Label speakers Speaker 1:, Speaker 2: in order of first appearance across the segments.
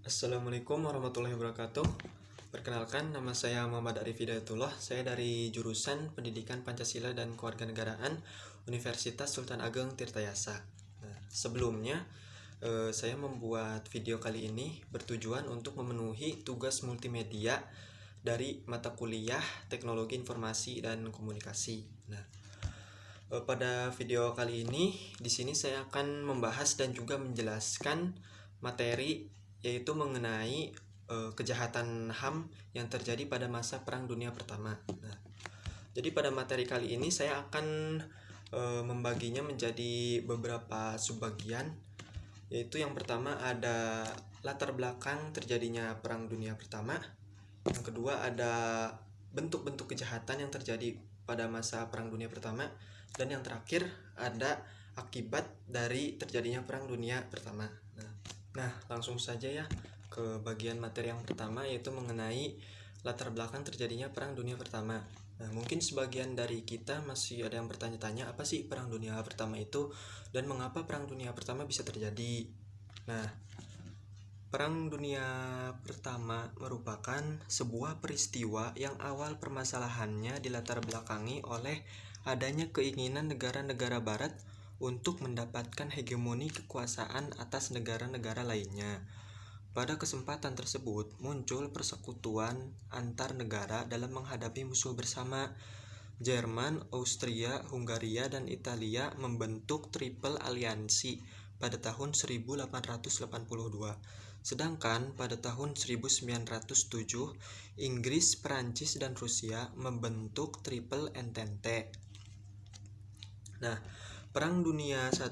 Speaker 1: Assalamualaikum warahmatullahi wabarakatuh. Perkenalkan, nama saya Muhammad Arif Hidayatullah. Saya dari jurusan Pendidikan Pancasila dan Kewarganegaraan Universitas Sultan Ageng Tirtayasa. Sebelumnya, saya membuat video kali ini bertujuan untuk memenuhi tugas multimedia dari mata kuliah Teknologi Informasi dan Komunikasi. Pada video kali ini, di sini saya akan membahas dan juga menjelaskan materi yaitu mengenai kejahatan HAM yang terjadi pada masa Perang Dunia Pertama. Jadi pada materi kali ini saya akan membaginya menjadi beberapa subbagian, yaitu yang pertama ada latar belakang terjadinya Perang Dunia Pertama, yang kedua ada bentuk-bentuk kejahatan yang terjadi pada masa Perang Dunia Pertama, dan yang terakhir ada akibat dari terjadinya Perang Dunia Pertama. Nah, langsung saja ya ke bagian materi yang pertama, yaitu mengenai latar belakang terjadinya Perang Dunia Pertama. Nah, mungkin sebagian dari kita masih ada yang bertanya-tanya, apa sih Perang Dunia Pertama itu dan mengapa Perang Dunia Pertama bisa terjadi. Nah, Perang Dunia Pertama merupakan sebuah peristiwa yang awal permasalahannya dilatar belakangi oleh adanya keinginan negara-negara barat untuk mendapatkan hegemoni kekuasaan atas negara-negara lainnya. Pada kesempatan tersebut, muncul persekutuan antar negara dalam menghadapi musuh bersama. Jerman, Austria, Hungaria, dan Italia membentuk Triple Aliansi pada tahun 1882. Sedangkan pada tahun 1907, Inggris, Perancis, dan Rusia membentuk Triple Entente. Nah, Perang Dunia I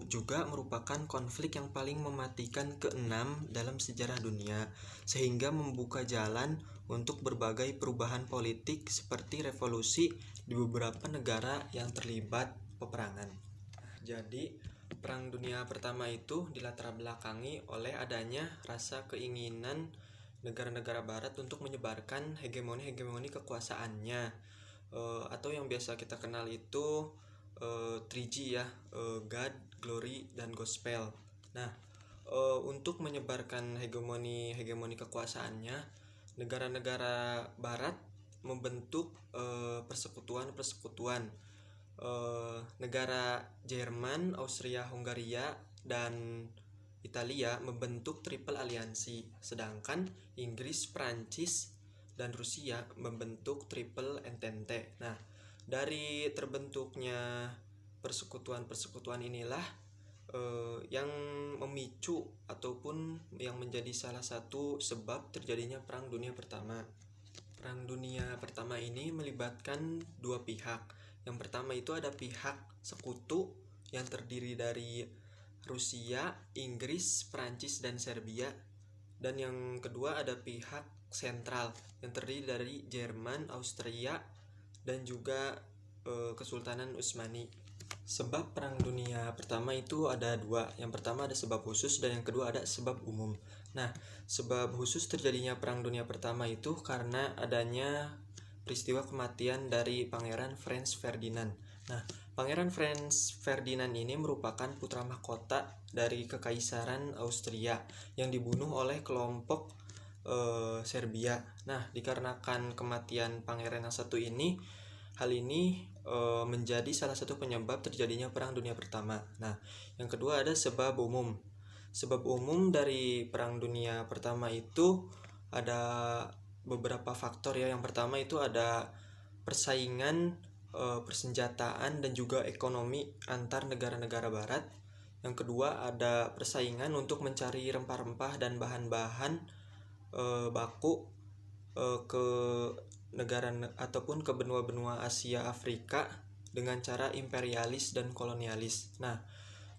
Speaker 1: juga merupakan konflik yang paling mematikan keenam dalam sejarah dunia, sehingga membuka jalan untuk berbagai perubahan politik seperti revolusi di beberapa negara yang terlibat peperangan. Jadi, Perang Dunia Pertama itu dilatar belakangi oleh adanya rasa keinginan negara-negara barat untuk menyebarkan hegemoni kekuasaannya, atau yang biasa kita kenal itu 3G ya, God, Glory, dan Gospel. Nah, untuk menyebarkan hegemoni kekuasaannya, negara-negara barat membentuk persekutuan. Negara Jerman, Austria, Hungaria, dan Italia membentuk Triple Aliansi, sedangkan Inggris, Prancis, dan Rusia membentuk Triple Entente. Nah, dari terbentuknya persekutuan inilah yang memicu ataupun yang menjadi salah satu sebab terjadinya Perang Dunia Pertama. Perang Dunia Pertama ini melibatkan dua pihak. Yang pertama itu ada pihak sekutu yang terdiri dari Rusia, Inggris, Prancis, dan Serbia. Dan yang kedua ada pihak sentral yang terdiri dari Jerman, Austria, dan juga Kesultanan Utsmani. Sebab Perang Dunia Pertama itu ada dua. Yang pertama ada sebab khusus dan yang kedua ada sebab umum. Nah, sebab khusus terjadinya Perang Dunia Pertama itu karena adanya peristiwa kematian dari Pangeran Franz Ferdinand. Nah, Pangeran Franz Ferdinand ini merupakan putra mahkota dari Kekaisaran Austria yang dibunuh oleh kelompok Serbia. Nah, dikarenakan kematian pangeran yang satu ini, hal ini menjadi salah satu penyebab terjadinya Perang Dunia Pertama. Nah, yang kedua ada sebab umum. Sebab umum dari Perang Dunia Pertama itu ada beberapa faktor ya. Yang pertama itu ada persaingan persenjataan dan juga ekonomi antar negara-negara barat. Yang kedua ada persaingan untuk mencari rempah-rempah dan bahan-bahan baku ke negara ataupun ke benua-benua Asia Afrika dengan cara imperialis dan kolonialis. Nah,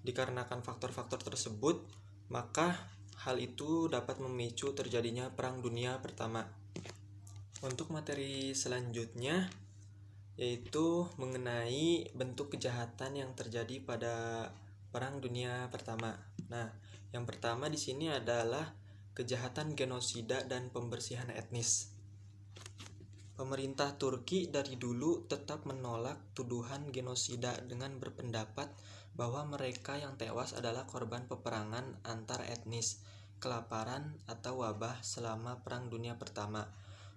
Speaker 1: dikarenakan faktor-faktor tersebut, maka hal itu dapat memicu terjadinya Perang Dunia Pertama. Untuk materi selanjutnya yaitu mengenai bentuk kejahatan yang terjadi pada Perang Dunia Pertama. Nah, yang pertama di sini adalah kejahatan genosida dan pembersihan etnis. Pemerintah Turki dari dulu tetap menolak tuduhan genosida dengan berpendapat bahwa mereka yang tewas adalah korban peperangan antar etnis kelaparan atau wabah selama Perang Dunia Pertama.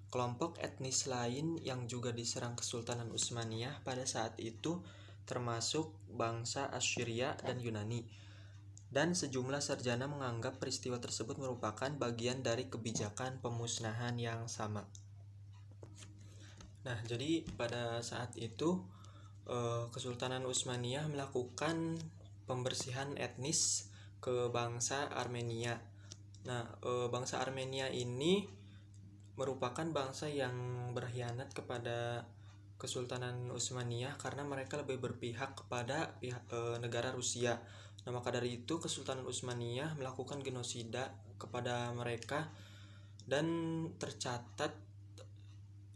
Speaker 1: Kelompok etnis lain yang juga diserang Kesultanan Utsmaniyah pada saat itu termasuk bangsa Assyria dan Yunani. Dan sejumlah sarjana menganggap peristiwa tersebut merupakan bagian dari kebijakan pemusnahan yang sama. Nah, jadi pada saat itu Kesultanan Utsmaniyah melakukan pembersihan etnis ke bangsa Armenia. Nah, bangsa Armenia ini merupakan bangsa yang berkhianat kepada Kesultanan Utsmaniyah karena mereka lebih berpihak kepada negara Rusia. Nah, maka dari itu Kesultanan Utsmaniyah melakukan genosida kepada mereka dan tercatat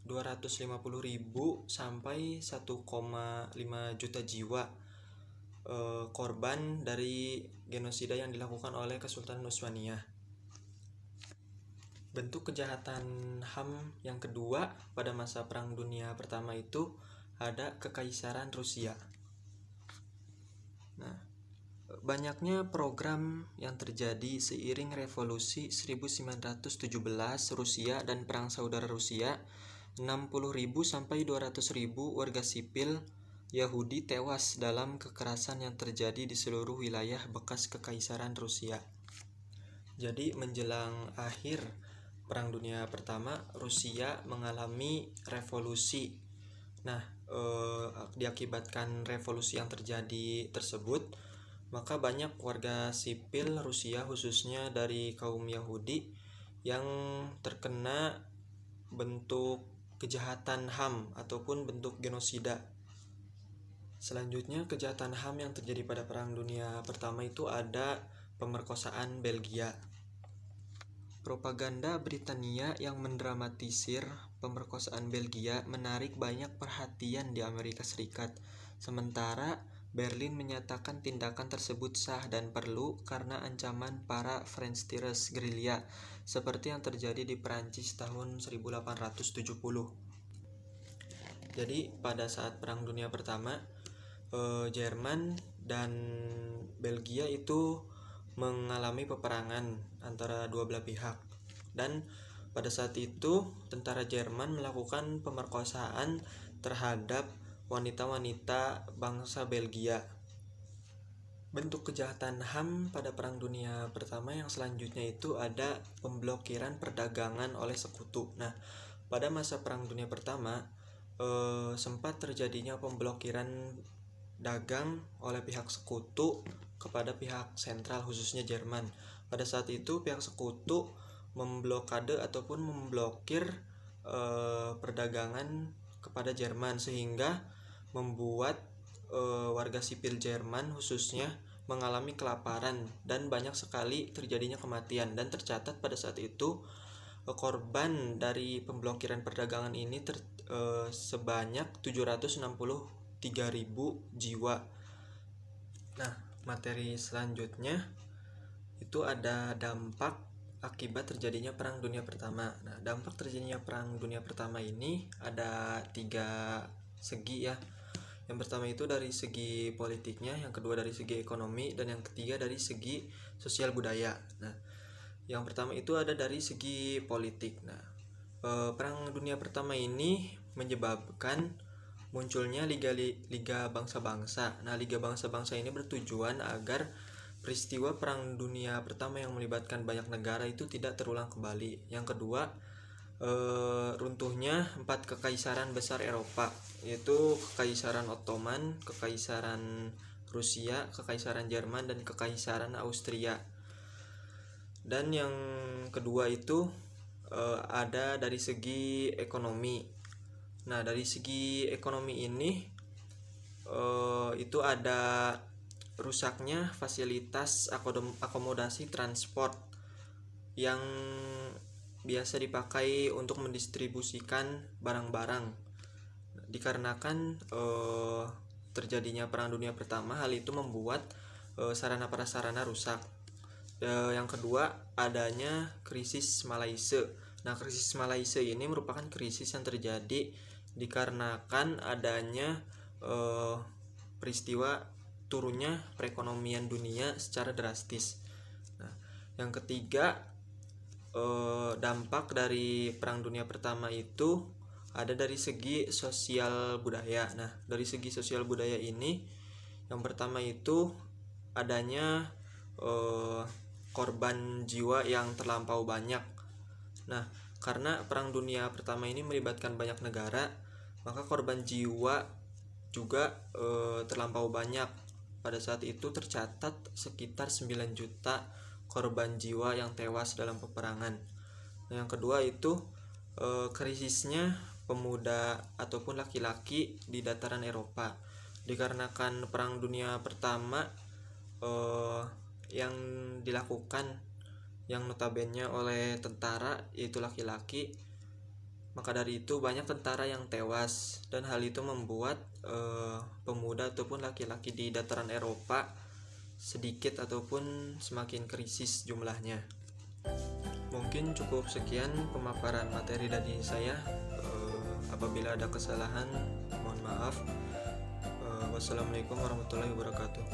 Speaker 1: 250.000 sampai 1,5 juta jiwa korban dari genosida yang dilakukan oleh Kesultanan Utsmaniyah. Bentuk kejahatan HAM yang kedua pada masa Perang Dunia Pertama itu ada Kekaisaran Rusia. Nah, banyaknya program yang terjadi seiring revolusi 1917 Rusia dan Perang Saudara Rusia, 60.000 sampai 200.000 warga sipil Yahudi tewas dalam kekerasan yang terjadi di seluruh wilayah bekas Kekaisaran Rusia. Jadi menjelang akhir Perang Dunia Pertama, Rusia mengalami revolusi. Nah, diakibatkan revolusi yang terjadi tersebut, maka banyak warga sipil Rusia khususnya dari kaum Yahudi yang terkena bentuk kejahatan HAM ataupun bentuk genosida. Selanjutnya, kejahatan HAM yang terjadi pada Perang Dunia Pertama itu ada pemerkosaan Belgia. Propaganda Britania yang mendramatisir pemerkosaan Belgia menarik banyak perhatian di Amerika Serikat. Sementara Berlin menyatakan tindakan tersebut sah dan perlu karena ancaman para French-Tires gerilya seperti yang terjadi di Perancis tahun 1870. Jadi pada saat Perang Dunia Pertama, Jerman dan Belgia itu mengalami peperangan antara dua belah pihak, dan pada saat itu tentara Jerman melakukan pemerkosaan terhadap wanita-wanita bangsa Belgia. Bentuk kejahatan HAM pada Perang Dunia Pertama yang selanjutnya itu ada pemblokiran perdagangan oleh sekutu. Nah, pada masa Perang Dunia Pertama sempat terjadinya pemblokiran dagang oleh pihak sekutu kepada pihak sentral khususnya Jerman. Pada saat itu pihak sekutu memblokade ataupun memblokir perdagangan kepada Jerman sehingga membuat warga sipil Jerman khususnya mengalami kelaparan dan banyak sekali terjadinya kematian, dan tercatat pada saat itu korban dari pemblokiran perdagangan ini sebanyak 763.000 jiwa. Nah, materi selanjutnya itu ada dampak akibat terjadinya Perang Dunia Pertama. Nah, dampak terjadinya Perang Dunia Pertama ini ada 3 segi ya. Yang pertama itu dari segi politiknya, yang kedua dari segi ekonomi, dan yang ketiga dari segi sosial budaya. Nah, yang pertama itu ada dari segi politik. Nah, Perang Dunia Pertama ini menyebabkan munculnya liga bangsa-bangsa. Nah, liga bangsa-bangsa ini bertujuan agar peristiwa Perang Dunia Pertama yang melibatkan banyak negara itu tidak terulang kembali. Yang kedua, runtuhnya 4 kekaisaran besar Eropa, yaitu Kekaisaran Ottoman, Kekaisaran Rusia, Kekaisaran Jerman, dan Kekaisaran Austria. Dan yang kedua itu ada dari segi ekonomi. Nah, dari segi ekonomi ini itu ada rusaknya fasilitas akomodasi transport yang biasa dipakai untuk mendistribusikan barang-barang. Dikarenakan terjadinya Perang Dunia Pertama, hal itu membuat sarana prasarana rusak. Yang kedua, adanya krisis Malaysia. Nah, krisis Malaysia ini merupakan krisis yang terjadi dikarenakan adanya peristiwa turunnya perekonomian dunia secara drastis. Nah, Yang ketiga, dampak dari Perang Dunia Pertama itu ada dari segi sosial budaya. Nah, dari segi sosial budaya ini, yang pertama itu adanya korban jiwa yang terlampau banyak. Nah, karena Perang Dunia Pertama ini melibatkan banyak negara, maka korban jiwa juga terlampau banyak. Pada saat itu tercatat sekitar 9 juta korban jiwa yang tewas dalam peperangan. Nah, yang kedua itu krisisnya pemuda ataupun laki-laki di dataran Eropa. Dikarenakan Perang Dunia Pertama yang dilakukan yang notabene oleh tentara, yaitu laki-laki, maka dari itu banyak tentara yang tewas, dan hal itu membuat pemuda ataupun laki-laki di dataran Eropa sedikit ataupun semakin krisis jumlahnya. Mungkin cukup sekian pemaparan materi dari saya. Apabila ada kesalahan, mohon maaf. Wassalamualaikum warahmatullahi wabarakatuh.